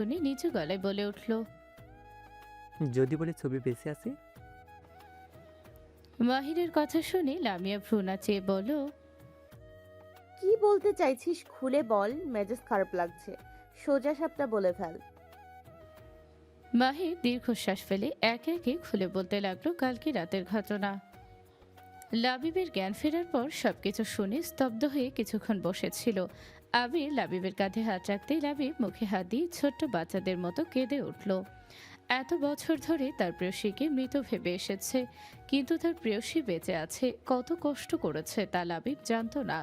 উনি নিচু গলায় বলে উঠল। যদি বলে ছবি বেঁচে আছে। মাহিরের কথা শুনে লামিয়া ভ্রু নাচিয়ে বলল, কি বলতে চাইছিস খুলে বল, মেজাজ খারাপ লাগছে। সোজা সাপটা বলে ফেল। মাহির দীর্ঘশ্বাস ফেলে একে একে খুলে বলতে লাগলো কালকে রাতের ঘটনা। লাবিবের জ্ঞান ফেরার পর সবকিছু শুনে স্তব্ধ হয়ে কিছুক্ষণ বসেছিল। আবির লাবিবের কাঁধে হাত রাখতেই লাবিব মুখে হাত দিয়ে ছোট্ট বাচ্চাদের মতো কেঁদে উঠল। এত বছর ধরে তার প্রেয়সীকে মৃত ভেবে এসেছে, কিন্তু তার প্রেয়সী বেঁচে আছে কত কষ্ট করেছে তা লাবিব জানতো না।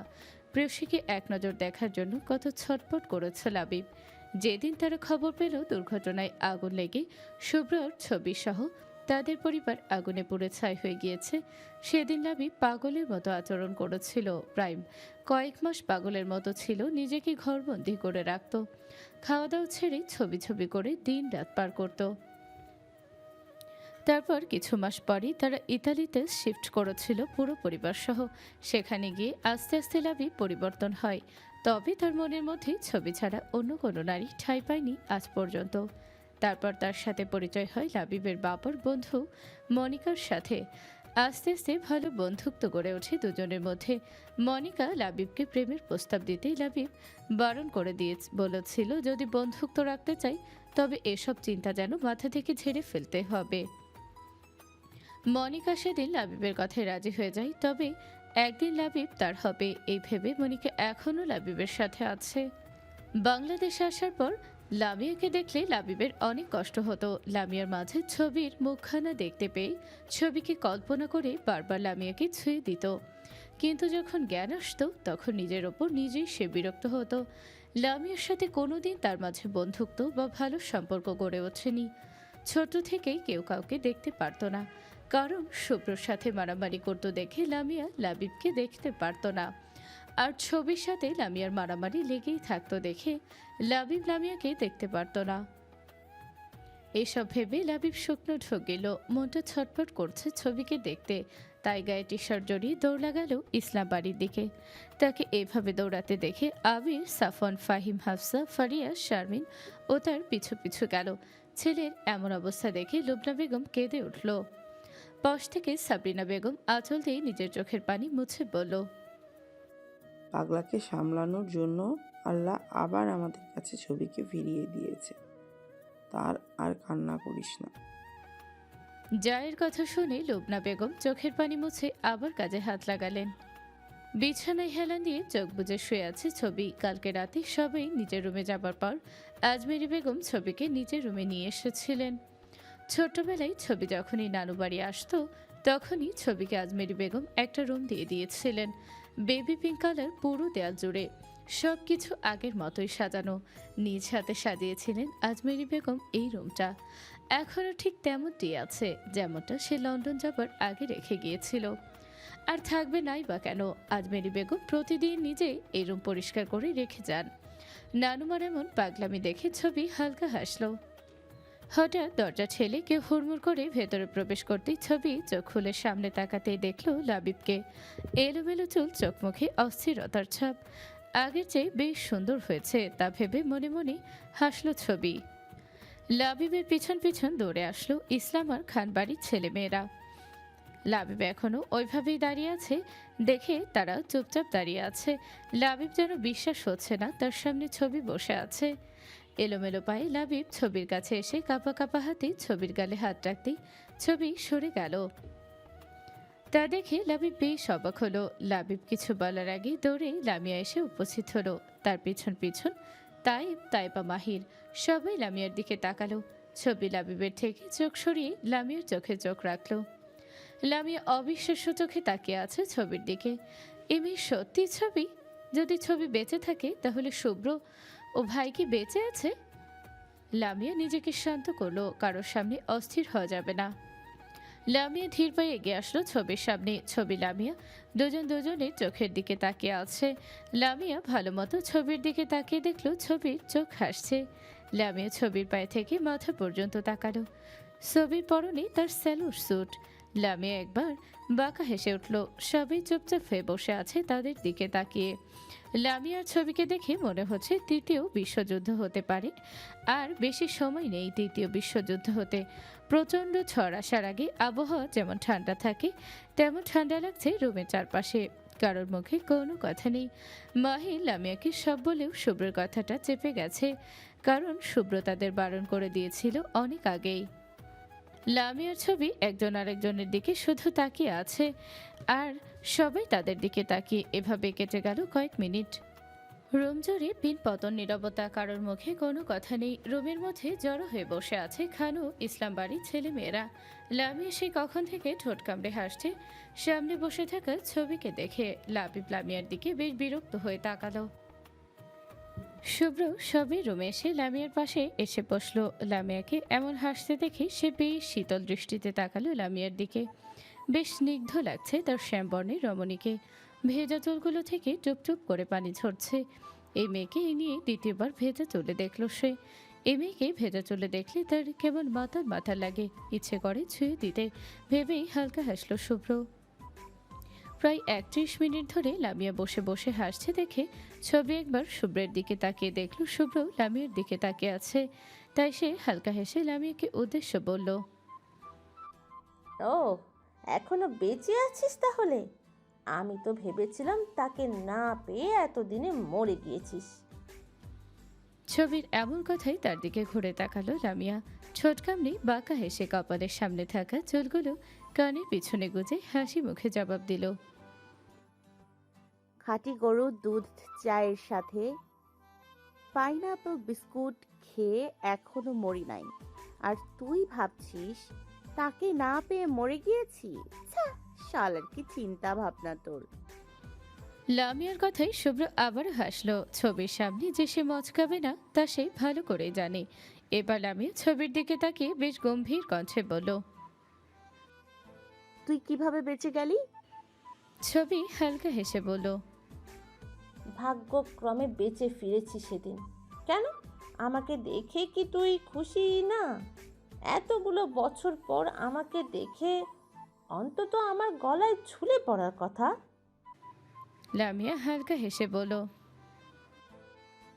প্রেয়সীকে এক নজর দেখার জন্য কত ছটফট করেছে লাবিব। যেদিন তারা খবর পেল দুর্ঘটনায় আগুন লেগে শুভ্রর ছবি সহ তাদের পরিবার আগুনে পুড়ে ছাই হয়ে গিয়েছে, সেদিন লাবিব পাগলের মতো আচরণ করেছিল। প্রায় কয়েক মাস পাগলের মতো ছিল, নিজেকে ঘরবন্দি করে রাখত, খাওয়া দাওয়া ছেড়ে ছবি ছবি করে দিন রাত পার করত। তারপর কিছু মাস পরই তারা ইতালিতে শিফট করেছিল পুরো পরিবার সহ। সেখানে গিয়ে আস্তে আস্তে লাবিব পরিবর্তন হয়, তবে তার মনের মধ্যে ছবি ছাড়া অন্য কোনো নারী ঠাঁই পায়নি আজ পর্যন্ত। তারপর তার সাথে পরিচয় হয় লাবিবের বাবার বন্ধু মনিকার সাথে। আস্তে আস্তে ভালো বন্ধুত্ব গড়ে ওঠে দুজনের মধ্যে। মনিকা লাবিবকে প্রেমের প্রস্তাব দিতেই লাবিব বারণ করে দিয়ে বলেছিল, যদি বন্ধুত্ব রাখতে চাই তবে এসব চিন্তা যেন মাথা থেকে ঝেড়ে ফেলতে হবে। মনিকা সেদিন লাবিবের কথায় রাজি হয়ে যায়, তবে একদিন লাবিব তার হবে এই ভেবে মনিকা এখনও লাবিবের সাথে আছে। বাংলাদেশে আসার পর লামিয়াকে দেখলে লাবিবের অনেক কষ্ট হতো। লামিয়ার মাঝে ছবির মুখখানা দেখতে পেয়ে ছবিকে কল্পনা করে বারবার লামিয়াকে ছুঁয়ে দিত, কিন্তু যখন জ্ঞান আসতো তখন নিজের ওপর নিজেই সে বিরক্ত হতো। লামিয়ার সাথে কোনোদিন তার মাঝে বন্ধুত্ব বা ভালো সম্পর্ক গড়ে ওঠেনি। ছোট থেকেই কেউ কাউকে দেখতে পারতো না, কারণ শুভ্রর সাথে মারামারি করতো দেখে লামিয়া লাবিবকে দেখতে পারতো না। আর ছবির সাথে লামিয়ার মারামারি লেগেই থাকতো দেখে লাবিব লামিয়াকে দেখতে পারতো না। এসব ভেবে লাবিব শুকনো ঢোক গেল, মনটা ছটফট করছে ছবিকে দেখতে। তাই গায়ে টি শার্ট জড়িয়ে দৌড় লাগালো ইসলাম বাড়ির দিকে। তাকে এভাবে দৌড়াতে দেখে আবির, সাফন, ফাহিম, হাফসা, ফারিয়া, শারমিন ও তার পিছু পিছু গেল। ছেলের এমন অবস্থা দেখে লুবনা বেগম কেঁদে উঠল। পাশ থেকে সাবরিনা বেগম আঁচল দিয়ে নিজের চোখের পানি মুছে বলল, পাগলাকে সামলানোর জন্য আল্লাহ আবার আমাদের কাছে ছবিকে ফিরিয়ে দিয়েছে। তার আর কান্না করিস না। জায়ের কথা শুনে লুবনা বেগম চোখের পানি মুছে আবার কাজে হাত লাগালেন। বিছানায় হেলান দিয়ে চোখ বুজে শুয়ে আছে ছবি। কালকে রাতে সবাই নিজের রুমে যাবার পর আজমেরি বেগম ছবিকে নিজের রুমে নিয়ে এসেছিলেন। ছোটবেলায় ছবি যখনই নানু বাড়ি আসতো তখনই ছবিকে আজমেরি বেগম একটা রুম দিয়ে দিয়েছিলেন, বেবি পিঙ্ক কালার পুরো দেয়াল জুড়ে। সব কিছু আগের মতোই সাজানো, নিজ হাতে সাজিয়েছিলেন আজমেরি বেগম এই রুমটা। এখনও ঠিক তেমনটি আছে যেমনটা সে লন্ডন যাবার আগে রেখে গিয়েছিল। আর থাকবে নাই বা কেন, আজমেরি বেগম প্রতিদিন নিজেই এই রুম পরিষ্কার করে রেখে যান। নানুমার এমন পাগলামি দেখে ছবি হালকা হাসলো। হঠাৎ দরজা ঠেলে কেউ হুড়মুড় করে ভেতরে প্রবেশ করতেই ছবি চোখ খুলে সামনে তাকাতেই দেখল লাবিবকে। এলোমেলো চুল, চোখ মুখে অস্থিরতার ছাপ। আগের চেয়ে বেশ সুন্দর হয়েছে তা ভেবে মনে মনে হাসল ছবি। লাবিবের পিছন পিছন দৌড়ে আসলো ইসলাম আর খান বাড়ির ছেলেমেয়েরা। লাবিব এখনো ওইভাবেই দাঁড়িয়ে আছে দেখে তারা চুপচাপ দাঁড়িয়ে আছে। লাবিব যেন বিশ্বাস হচ্ছে না তার সামনে ছবি বসে আছে। এলোমেলো পায়ে লাবিব ছবির কাছে এসে কাঁপা কাঁপা হাতে ছবির গালে হাত রাখতেই ছবি সরে গেল। তা দেখে লাবিব বেশ অবাক হলো। লাবিব কিছু বলার আগে দৌড়ে লামিয়া এসে উপস্থিত হলো, তার পিছন পিছন তাইব, তাইবা, মাহির সবাই লামিয়ার দিকে তাকালো। ছবি লাবিবের থেকে চোখ সরিয়ে লামিয়ার চোখে চোখ রাখলো। লামিয়া অবিশ্বাস্য চোখে তাকিয়ে আছে ছবির দিকে। এ মেয়ে সত্যি ছবি? যদি ছবি বেঁচে থাকে তাহলে শুভ্র ও ভাই কি বেঁচে আছে? লামিয়া নিজেকে শান্ত করলো, কারোর সামনে অস্থির হওয়া যাবে না। লামিয়া ধীর পায়ে এগিয়ে আসলো ছবির সামনে। ছবি লামিয়া দুজন দুজনের চোখের দিকে তাকিয়ে আছে। লামিয়া ভালো মতো ছবির দিকে তাকিয়ে দেখলো ছবির চোখ হাসছে। লামিয়া ছবির পায়ে থেকে মাথা পর্যন্ত তাকালো। ছবির পরনে তার স্যালুট স্যুট। লামিয়া একবার বাঁকা হেসে উঠল। সবাই চুপচাপ হয়ে বসে আছে তাদের দিকে তাকিয়ে। লামিয়ার ছবিকে দেখে মনে হচ্ছে তৃতীয় বিশ্বযুদ্ধ হতে পারে। আর বেশি সময় নেই তৃতীয় বিশ্বযুদ্ধ হতে। প্রচণ্ড ঝড় আসার আগে আবহাওয়া যেমন ঠান্ডা থাকে তেমন ঠান্ডা লাগছে রুমের চারপাশে। কারোর মুখে কোনো কথা নেই। মাহি লামিয়াকে সব বলেও শুভ্রের কথাটা চেপে গেছে, কারণ শুভ্র তাদের বারণ করে দিয়েছিল অনেক আগেই। লামিয়ার ছবি একজন আরেকজনের দিকে শুধু তাকিয়ে আছে, আর সবাই তাদের দিকে তাকিয়ে এভাবে কেটে গেল কয়েক মিনিট। রুম জুড়ে পিন পতন নীরবতা, কারোর মুখে কোনো কথা নেই। রুমের মধ্যে জড়ো হয়ে বসে আছে খানু ইসলাম বাড়ির ছেলে মেয়েরা। লামিয়া সে কখন থেকে ঠোঁট কামড়ে হাসছে সামনে বসে থাকা ছবিকে দেখে। লাবিব লামিয়ার দিকে বেশ বিরক্ত হয়ে তাকালো। শুভ্র সবে রুমে এসে লামিয়ার পাশে এসে বসলো। লামিয়াকে এমন হাসতে দেখে সে বেশ শীতল দৃষ্টিতে তাকালো লামিয়ার দিকে। বেশ স্নিগ্ধ লাগছে তার শ্যামবর্ণের রমণীকে। ভেজা চুলগুলো থেকে টুপটুপ করে পানি ঝরছে। এই মেয়েকে এ নিয়ে দ্বিতীয়বার ভেজা চুলে দেখল সে। এই মেয়েকে ভেজা চুলে দেখলে তার কেমন মাথার মাথা লাগে, ইচ্ছে করে ছুঁয়ে দিতে ভেবেই হালকা হাসলো শুভ্র। প্রায় ৩১ মিনিট ধরে লামিয়া বসে বসে হাসছে দেখে ছবি একবার শুভ্রের দিকে তাকিয়ে দেখল শুভ্র লামিয়ার দিকে তাকিয়ে আছে। তাই সে হালকা হেসে লামিয়াকে উদ্দেশ্য বলল, ও এখনো বেঁচে আছিস তাহলে? আমি তো ভেবেছিলাম তাকে না পেয়ে এতদিনে মরে গিয়েছিস। ছবির এমন কথাই তার দিকে ঘুরে তাকালো লামিয়া। ঠোঁট কামড়ে বাঁকা হেসে কপালের সামনে থাকা চুলগুলো কানের পিছনে গুজে হাসি মুখে জবাব দিল, খাঁটি গরুর দুধ চায়ের সাথে পাইনাপল বিস্কুট খেয়ে এখনো মরি নাই, আর তুই ভাবছিস তাকে না পেয়ে মরে গিয়েছি? ছ্যা, শালার কি চিন্তা ভাবনা তোর। লামিয়ার কথাই শুভ্র আবার হাসলো। ছবির সামনে যে সে মচকাবে না তা সে ভালো করে জানে। এবার লামিয়া ছবির দিকে তাকিয়ে বেশ গম্ভীর কণ্ঠে বলল, তুই কিভাবে বেঁচে গেলি? ছবি হালকা হেসে বলল, ভাগ্যক্রমে বেঁচে ফিরেছি সেদিন। কেন, আমাকে দেখে কি তুই খুশি না? এতগুলো বছর পর আমাকে দেখে অন্তত আমার গলায় ঝুলে পড়ার কথা। লামিয়া হালকা হেসে বলল,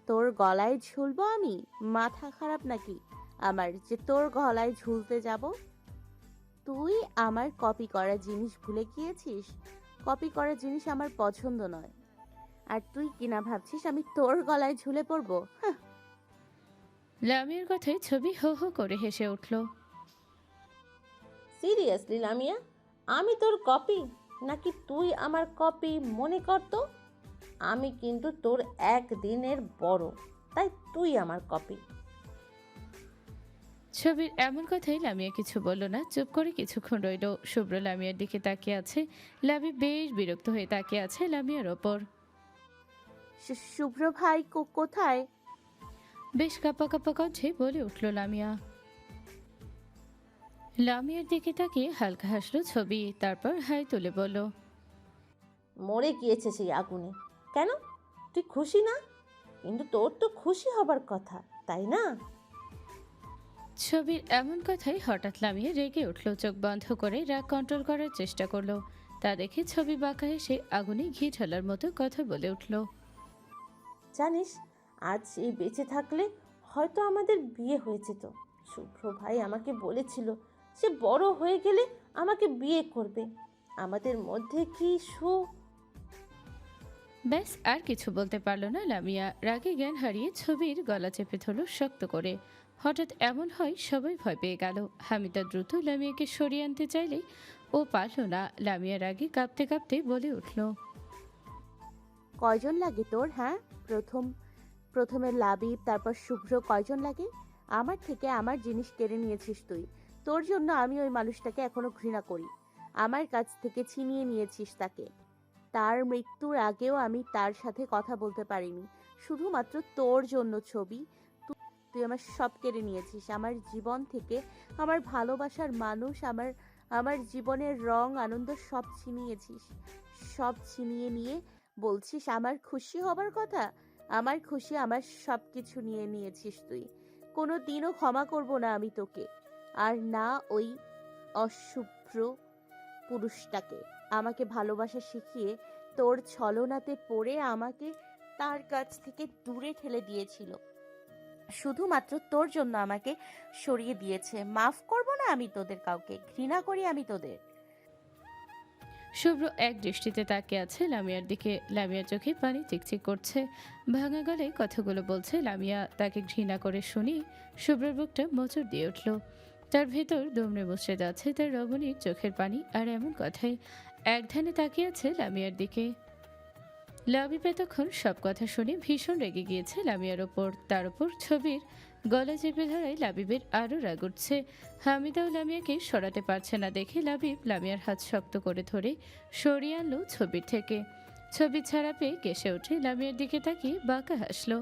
তোর গলায় ঝুলবো আমি? মাথা খারাপ নাকি আমার যে তোর গলায় ঝুলতে যাব? তুই আমার কপি করা জিনিস ভুলে গিয়েছিস? কপি করা জিনিস আমার পছন্দ নয়। আর তুই কিনা ভাবছিস আমি তোর গলায় ঝুলে পড়বো? হাহ। লামিয়ার কথায় ছবি হো হো করে হেসে উঠল। সিরিয়াসলি লামিয়া, আমি তোর কপি নাকি তুই আমার কপি? মনে কর তো, আমি কিন্তু তোর একদিনের বড়, তাই তুই আমার কপি। ছবির এমন কথাই লামিয়া কিছু বলল না, চুপ করে কিছুক্ষণ রইল। শুভ্র লামিয়ার দিকে তাকিয়ে আছে। লাবি বেশ বিরক্ত হয়ে তাকিয়ে আছে লামিয়ার ওপর। শুভ্র ভাই কোথায়? বেশ কাঁপা কাঁপা কণ্ঠে বলে উঠল লামিয়া। লামিয়ার দিকে তাকিয়ে হালকা হাসলো ছবি, তারপর হাই তুলে বলল, মরে গিয়েছে সেই আগুনে। কেন, তুই খুশি না? কিন্তু তোর তো খুশি হবার কথা, তাই না? ছবির এমন কথাই হঠাৎ লামিয়া রেগে উঠল। চোখ বন্ধ করে রাগ কন্ট্রোল করার চেষ্টা করলো। তা দেখে ছবি বাঁকা হেসে আগুনে ঘি ঢালার মতো কথা বলে উঠল, জানিস, আজ এই বেঁচে থাকলে হয়তো আমাদের বিয়ে হয়ে যেত। শুভ্র ভাই আমাকে বলেছিল সে বড় হয়ে গেলে আমাকে বিয়ে করবে। আমাদের মধ্যে কি ব্যাস আর কিছু বলতে পারল না লামিয়া। রাগে জ্ঞান হারিয়ে ছবির গলা চেপে ধরল শক্ত করে। হঠাৎ এমন হয় সবাই ভয় পেয়ে গেল। হামিদা দ্রুত লামিয়াকে সরিয়ে আনতে চাইলে ও পারল না। লামিয়ার আগে কাঁপতে কাঁপতে বলে উঠল, কয়জন লাগে তোর? হ্যাঁ, প্রথমে লাবিব, তারপর শুভ্র, কয়জন লাগে? আমার থেকে আমার জিনিস কেড়ে নিয়েছিস তুই। তোর জন্য আমি ওই মানুষটাকে এখনো ঘৃণা করি। আমার কাছ থেকে ছিনিয়ে নিয়েছিস তাকে। তার মৃত্যুর আগেও আমি তার সাথে কথা বলতে পারিনি, শুধুমাত্র তোর জন্য। ছবি, তুই আমার সব কেড়ে নিয়েছিস। আমার জীবন থেকে আমার ভালোবাসার মানুষ, আমার জীবনের রং আনন্দ সব ছিনিয়েছিস। সব ছিনিয়ে নিয়ে বলছিস আমার খুশি হবার কথা? আমার খুশি, আমার সব কিছু নিয়ে নিয়েছিস তুই। কোনো দিনও ক্ষমা করব না আমি তোকে, আর না ওই অশুভ্র পুরুষটাকে। আমাকে ভালোবাসা শিখিয়ে তোর ছলনাতে পড়ে আমাকে তার কাছ থেকে দূরে ঠেলে দিয়েছিল, শুধুমাত্র তোর জন্য আমাকে সরিয়ে দিয়েছে। মাফ করব না আমি তোদের কাউকে, ঘৃণা করি আমি তোদের। শুভ্র এক দৃষ্টিতে তাকিয়ে আছে লামিয়ার দিকে। লামিয়ার চোখে পানি চিকচিক করছে, ভাঙা গলায় কথাগুলো বলছে। লামিয়া তাকে ঘৃণা করে শুনি শুভ্রের বুকটা মোচড় দিয়ে উঠল। তার ভেতর দুমড়ে মুচড়ে যাচ্ছে তার রমণীর চোখের পানি। আর এমন কথাই এক ধ্যানে তাকিয়ে আছে লামিয়ার দিকে। লাবিব এতক্ষণ সব কথা শুনে ভীষণ রেগে গিয়েছে লামিয়ার ওপর। তার ওপর ছবির গলা চেপে ধরায় লাবিবের আরও রাগ উঠছে। হামিদাও লামিয়াকে সরাতে পারছে না দেখে লাবিব লামিয়ার হাত শক্ত করে ধরে সরিয়ে আনলো ছবির থেকে। ছবি ছাড়া পেয়ে কেসে উঠে লামিয়ার দিকে তাকিয়ে বাঁকা হাসলো।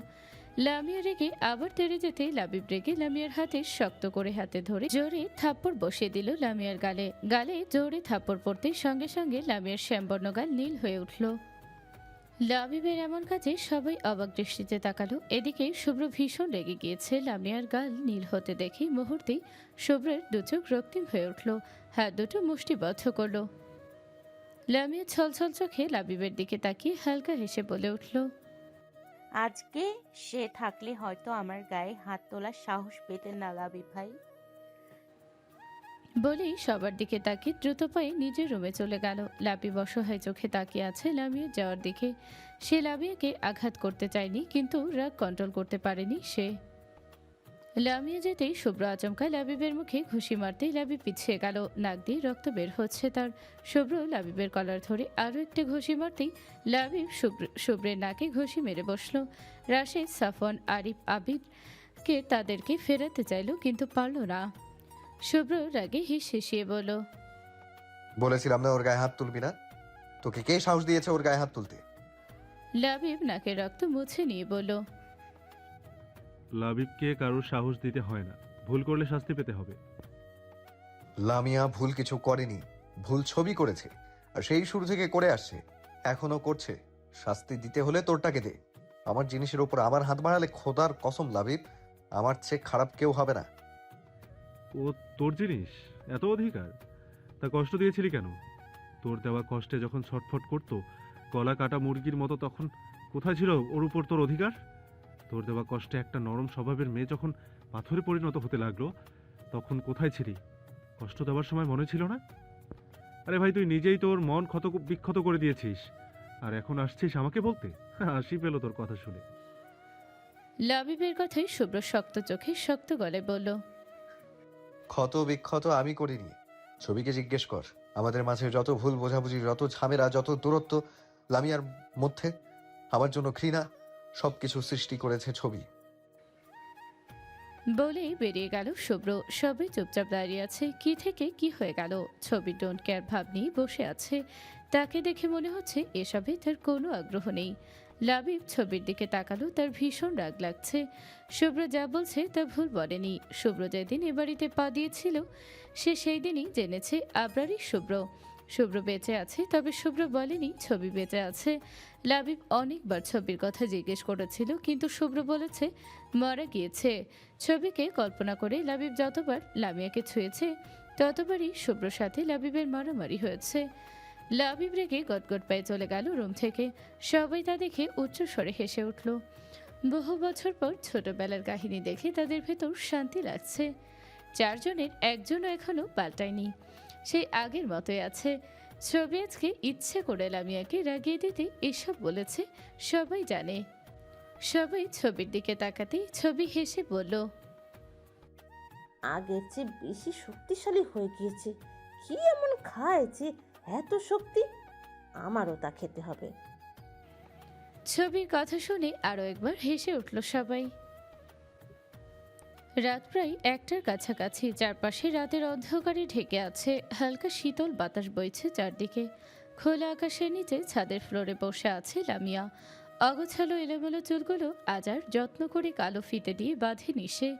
লামিয়া রেগে আবার তেড়ে যেতে লাবিব রেগে লামিয়ার হাতে শক্ত করে হাতে ধরে জোরে থাপ্পড় বসিয়ে দিল লামিয়ার গালে। গালে জোরে থাপ্পড় পড়তেই সঙ্গে সঙ্গে লামিয়ার শ্যামবর্ণ গাল নীল হয়ে উঠল। লাবিবের এমন কাজে সবাই অবাক দৃষ্টিতে তাকালো। এদিকে শুভ্র ভীষণ রেগে গিয়েছে। লামিয়ার গাল নীল হতে দেখে মুহূর্তেই শুভ্রের দুচোখ রক্তিম হয়ে উঠল, হাত দুটো মুষ্টিবদ্ধ করল। লামিয়া ছলছল চোখে লাবিবের দিকে তাকিয়ে হালকা হেসে বলে উঠল, আজকে সে থাকলে হয়তো আমার গায়ে হাত তোলার সাহস পেতেন না লাবিব ভাই। বলেই সবার দিকে তাকিয়ে দ্রুত পায়ে নিজের রুমে চলে গেল। লাবিব অসহায় চোখে তাকিয়ে আছে লামিয়ার যাওয়ার দিকে। সে লামিয়াকে আঘাত করতে চায়নি, কিন্তু রাগ কন্ট্রোল করতে পারেনি সে। লামিয়া যেতেই শুভ্র আচমকা লাবিবের মুখে ঘুষি মারতেই লাবিব পিছিয়ে গেল। নাক দিয়ে রক্ত বের হচ্ছে তার। শুভ্র লাবিবের কলার ধরে আরও একটা ঘুষি মারতেই লাবিব শুভ্রের নাকে ঘুষি মেরে বসল। রাশেদ, সাফওয়ান, আরিফ, আবিরকে তাদেরকে ফেরাতে চাইল, কিন্তু পারল না। শুভ্র রাগে হিসিয়ে বলল, বলেছিলাম না ওর গায়ে হাত তুলবি না। তোকে কে সাহস দিয়েছে ওর গায়ে হাত তুলতে? লাবিব নাকের রক্ত মুছে নিয়ে বলল, লাবিবকে কারোর সাহস দিতে হয় না, ভুল করলে শাস্তি পেতে হবে। লামিয়া ভুল কিছু করেনি, ভুল ছবি করেছে, আর সেই শুরু থেকে করে আসছে, এখনো করছে। শাস্তি দিতে হলে তোরটাকে দে। আমার জিনিসের উপর আবার হাত বাড়ালে খোদার কসম লাবিব, আমার চেয়ে খারাপ কেউ হবে না। ও তোর জিনিস, এত অধিকার? তা কষ্ট দিয়েছিলি কেন? তোর দেওয়া কষ্টে যখন ছটফট করতো গলা কাটা মুরগির মতো, তখন কোথায় ছিল ওর উপর তোর অধিকার? তোর দেওয়া কষ্টে একটা নরম স্বভাবের মেয়ে যখন পাথরে পরিণত হতে লাগলো, তখন কোথায় ছিলি? কষ্ট দেওয়ার সময় মনে ছিল না? আরে ভাই, তুই নিজেই তোর মন ক্ষত বিক্ষত করে দিয়েছিস, আর এখন আসছিস আমাকে বলতে? হাসি পেল তোর কথা শুনে। লাবিবের কথাই শুভ্র শক্ত চোখে শক্ত গলায় বলল, ক্ষত বিক্ষত আমি করিনি। ছবিকে জিজ্ঞেস কর। আমাদের মাঝে যত ভুল বোঝাবুঝি, যত ঝামেলা, যত দূরত্ব লামিয়ার মধ্যে, আমার জন্য ঘৃণা, সবকিছু সৃষ্টি করেছে ছবি। বলেই বেরিয়ে গেল শুভ্র। সবাই চুপচাপ দাঁড়িয়ে আছে। কি থেকে কি হয়ে গেল? ছবি ডোন্ট কেয়ার ভাব নিয়ে বসে আছে। তাকে দেখে মনে হচ্ছে এসবে তার কোনো আগ্রহ নেই। লাবিব ছবির দিকে তাকালো, তার ভীষণ রাগ লাগছে। শুভ্র যা বলছে তা ভুল বলেনি। শুভ্র যেদিন এ বাড়িতে পা দিয়েছিল সে সেই দিনই জেনেছে আবরারই শুভ্র। শুভ্র বেঁচে আছে, তবে শুভ্র বলেনি ছবি বেঁচে আছে। লাবিব অনেকবার ছবির কথা জিজ্ঞেস করেছিল, কিন্তু শুভ্র বলেছে মারা গিয়েছে। ছবিকে কল্পনা করে লাবিব যতবার লামিয়াকে ছুঁয়েছে ততবারই শুভ্রর সাথে লাবিবের মারামারি হয়েছে। লাবিব রেগে গটগট পায়ে চলে গেল রুম থেকে। সবাই তা দেখে উচ্চস্বরে হেসে উঠল। বহু বছর পর ছোটবেলার কাহিনী দেখে তাদের ভেতর শান্তি লাগছে। চারজনের একজনও এখনো পাল্টায়নি, সেই আগের মতোই আছে। ছবি আজকে ইচ্ছে করে লামিয়াকে রাগিয়ে দিতে এসব বলেছে, সবাই জানে। সবাই ছবির দিকে তাকাতেই ছবি হেসে বলল, আগের চেয়ে বেশি শক্তিশালী হয়ে গিয়েছে। কি এমন খায় যে এত শক্তি? আমারও তা খেতে হবে। ছবির কথা শুনে আরও একবার হেসে উঠল সবাই। রাত প্রায় 1টার কাছাকাছি। চারপাশে রাতের অন্ধকারে ঢেকে আছে। হালকা শীতল বাতাস বইছে চারদিকে। খোলা আকাশের নিচে ছাদের ফ্লোরে বসে আছে লামিয়া। অগোছালো এলোমেলো চুলগুলো আজ আর যত্ন করে কালো ফিতে দিয়ে বাঁধে নিশে।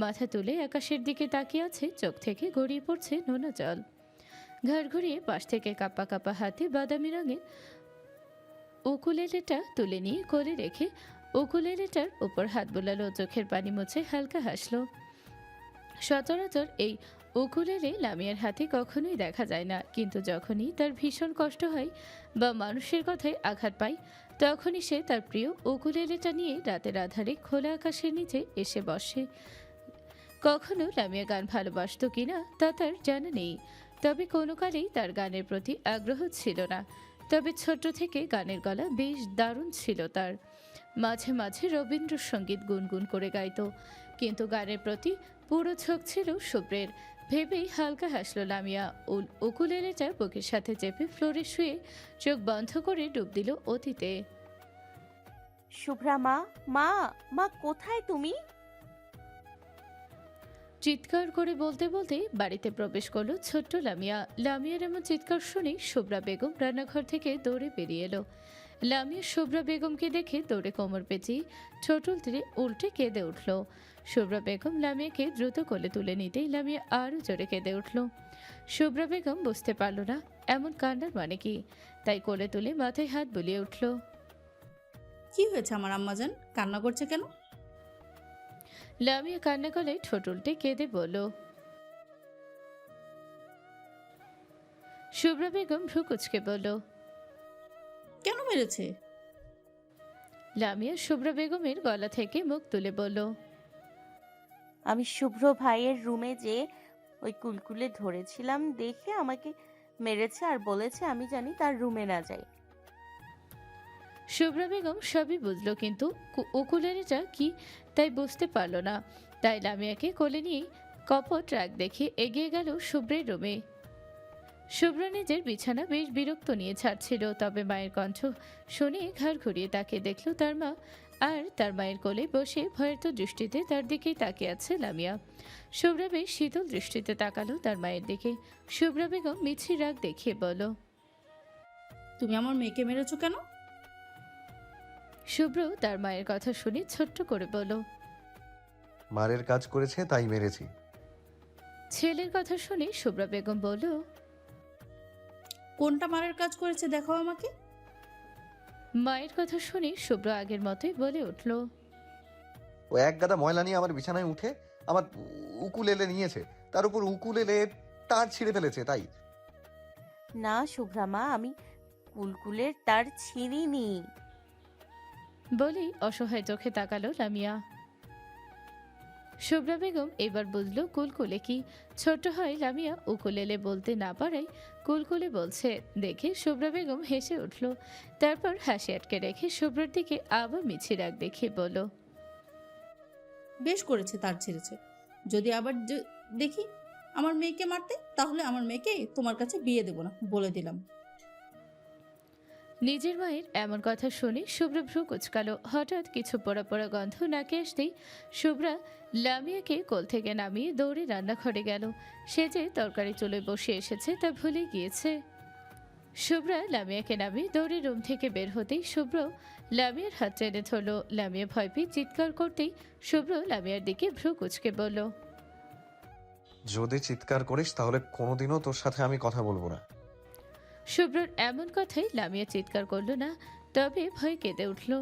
মাথা তুলে আকাশের দিকে তাকিয়ে আছে, চোখ থেকে গড়িয়ে পড়ছে নোনা জল। ঘাড় ঘুরিয়ে পাশ থেকে কাপা কাপা হাতে বাদামি রঙের উকুলেলেটা তুলে নিয়ে কোলে রেখে উকুলেলেটার উপর হাত বোলালো, চোখের পানি মুছে হালকা হাসলো। সচরাচর এই উকুলেলে লামিয়ার হাতে কখনোই দেখা যায় না, কিন্তু যখনই তার ভীষণ কষ্ট হয় বা মানুষের কথায় আঘাত পায় তখনই সে তার প্রিয় উকুলেলেটা নিয়ে রাতের আধারে খোলা আকাশের নিচে এসে বসে। কখনো লামিয়া গান ভালোবাসতো কিনা তা তার জানা নেই, তবে কোনো কালেই তার গানের প্রতি আগ্রহ ছিল না। তবে ছোট থেকে গানের গলা বেশ দারুণ ছিল তার। মাঝে মাঝে রবীন্দ্রসঙ্গীত গুনগুন করে গাইতো, কিন্তু গানের প্রতি পুরো ঝোঁক ছিল শুভ্রের। ভেবেই হালকা হাসলো লামিয়া। উকুলেলেটা বুকের সাথে চেপে ফ্লোরে শুয়ে চোখ বন্ধ করে ডুব দিল অতীতে। শুভ্রা মা, মা, মা কোথায় তুমি? চিৎকার করে বলতে বলতে বাড়িতে প্রবেশ করলো ছোট্ট লামিয়া। লামিয়ার এমন চিৎকার শুনে শুভ্রা বেগম রান্নাঘর থেকে দৌড়ে বেরিয়ে এলো। লামিয়া শুভ্রা বেগমকে দেখে দৌড়ে কোমর পেঁচিয়ে ছোটল তীরে উল্টে কেঁদে উঠল। শুভ্রা বেগম লামিয়াকে দ্রুত কোলে তুলে নিতেই লামিয়া আরও জোরে কেঁদে উঠল। শুভ্রা বেগম বুঝতে পারল না এমন কান্নার মানে কি, তাই কোলে তুলে মাথায় হাত বুলিয়ে উঠল। কি হয়েছে আমার আম্মাজান, কান্না করছে কেন? লামিয়া কান্না গলায় ঠোঁট উল্টে কেঁদে বলল। শুভ্রা বেগম ভ্রু কুচকে বলল, কেন মেরেছে? লামিয়া শুভ্রা বেগমের গলা থেকে মুখ তুলে বলল, আমি শুভ্র ভাইয়ের রুমে যে ওই কুলকুলে ধরেছিলাম দেখে আমাকে মেরেছে আর বলেছে আমি জানি তার রুমে না যাই। শুভ্রা বেগম সবই বুঝলো, কিন্তু উকুলেলেটা কি তাই বুঝতে পারল না। তাই লামিয়াকে কোলে নিয়ে কপট রাগ দেখে এগিয়ে গেল শুভ্রের রুমে। শুভ্রা নিজের বিছানা বেশ বিরক্ত নিয়ে ছাড়ছিল, তবে মায়ের কণ্ঠ শুনে ঘাড় ঘুরিয়ে তাকিয়ে দেখল তার মা, আর তার মায়ের কোলে বসে ভয়ার্ত দৃষ্টিতে তার দিকেই তাকিয়ে আছে লামিয়া। শুভ্রা বেশ শীতল দৃষ্টিতে তাকালো তার মায়ের দিকে। শুভ্রা বেগম মিছি রাগ দেখিয়ে বলল, তুমি আমার মেয়েকে মেরেছো কেন? শুভ্র তার মায়ের কথা শুনে ছোট্ট করে বলল, মারের কাজ করেছে তাই মেরেছি। ছেলের কথা শুনে শুভ্রা বেগম বলল, কোনটা মারের কাজ করেছে দেখাও আমাকে। মায়ের কথা শুনে শুভ্র আগের মতোই বলে উঠল, ও এক গাদা ময়লা নিয়ে আমার বিছানায় উঠে আমার উকুলেলে নিয়েছে, তার উপর উকুলেলে তার ছিঁড়ে ফেলেছে তাই। না শুভ্রা মা, আমি কুলকুলের তার ছিঁড়িনি। বলেই অসহায় চোখে তাকালো লামিয়া। শুভ্রা বেগম এবার বুঝলো কুলকুলে কি। ছোট হয় লামিয়া উকুলেলে বলতে না পারায় কুলকুলে বলছে দেখে শুভ্রা বেগম হেসে উঠল। তারপর হাসি আটকে রেখে শুভ্রার দিকে আবার মিছি রাগ দেখিয়ে বলল, বেশ করেছে, তার ছেড়েছে। যদি আবার দেখি আমার মেয়েকে মারতে, তাহলে আমার মেয়েকে তোমার কাছে বিয়ে দেবো না, বলে দিলাম। নিজের মায়ের এমন কথা শুনে শুভ্রা ভ্রু কুচকালো। হঠাৎ কিছু পোড়া পোড়া গন্ধ নাকে আসতেই শুভ্রা লামিয়াকে কোল থেকে নামিয়ে দৌড়ে রান্নাঘরে গেল। সে যে তরকারি চুলে বসে এসেছে তা ভুলে গিয়েছে। শুভ্রা লামিয়াকে নামিয়ে দৌড়ে রুম থেকে বের হতেই শুভ্র লামিয়ার হাত টেনে ধরল। লামিয়া ভয় পেয়ে চিৎকার করতেই শুভ্র লামিয়ার দিকে ভ্রু কুচকে বলল, যদি চিৎকার করিস তাহলে কোনোদিনও তোর সাথে আমি কথা বলবো না। শুভ্রর এমন কথাই লামিয়া চিৎকার করল না, তবে ভয় কেঁদে উঠল।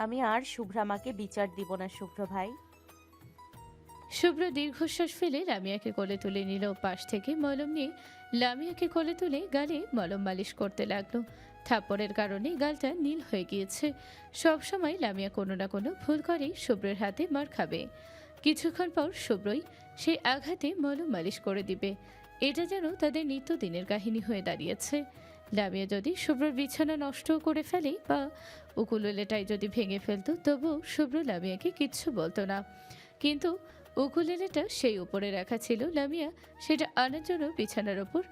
আমি আর শুভ্রা মাকে বিচার দিব না শুভ্র ভাই। শুভ্র দীর্ঘশ্বাস ফেলে লামিয়াকে কোলে তুলে নিল। পাশ থেকে মলম নিয়ে লামিয়াকে কোলে তুলে গালে মলম মালিশ করতে লাগলো। থাপ্পড়ের কারণে গালটা নীল হয়ে গিয়েছে। সবসময় লামিয়া কোনো না কোনো ভুল করেই শুভ্রের হাতে মার খাবে। কিছুক্ষণ পর শুভ্রই সেই আঘাতে মলম মালিশ করে দিবে। এটা যেন তাদের নিত্যদিনের কাহিনী হয়ে দাঁড়িয়েছে। লামিয়া যদি শুভ্রর বিছানা নষ্ট করে ফেলে বা উকুলেলেটাই যদি ভেঙে ফেলতো, তবুও শুভ্র লামিয়াকে কিচ্ছু বলতো না। কিন্তু উকুলেলেটা সেই উপরে রাখা ছিল। লামিয়া সেটা আনার জন্য বিছানার ওপর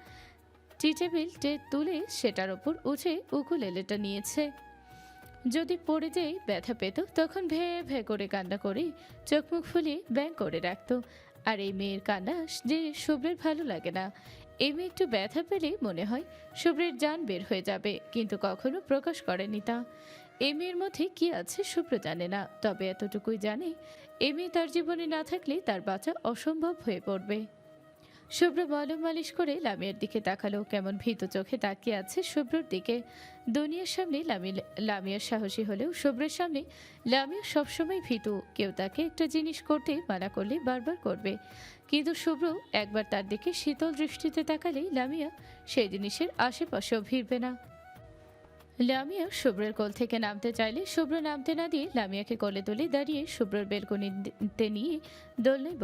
টি টেবিলটে তুলে সেটার ওপর উঠে উকুলেলেটা নিয়েছে। যদি পড়ে যেয়ে ব্যথা পেত তখন ভে ভে করে কান্না করে চোখ মুখ ফুলিয়ে ব্যাং করে রাখত। আর এই মেয়ের কান্না যে শুভ্রের ভালো লাগে না। এই মেয়ে একটু ব্যথা পেলে মনে হয় শুভ্রের জান বের হয়ে যাবে, কিন্তু কখনো প্রকাশ করেনি তা। এই মেয়ের মধ্যে কি আছে শুভ্র জানে না, তবে এতটুকুই জানে এই মেয়ে তার জীবনে না থাকলে তার বাঁচা অসম্ভব হয়ে পড়বে। শুভ্র মলম মালিশ করে লামিয়ার দিকে তাকালো। কেমন ভীত চোখে তাকিয়ে আছে শুভ্রর দিকে। দুনিয়ার সামনে লামিয়ার সাহসী হলেও শুভ্রের সামনে লামিয়া সবসময় ভীতু। কেউ তাকে একটা জিনিস করতে মানা করলে বারবার করবে, কিন্তু শুভ্র একবার তার দিকে শীতল দৃষ্টিতে তাকালেই লামিয়া সেই জিনিসের আশেপাশেও ভিড়বে না। লামিয়া শুভ্রের কোল থেকে নামতে চাইলে শুভ্র নামতে না দিয়ে লামিয়াকে কোলে তুলে দাঁড়িয়ে শুভ্রর বেলকনিতে নিয়ে দোলনায়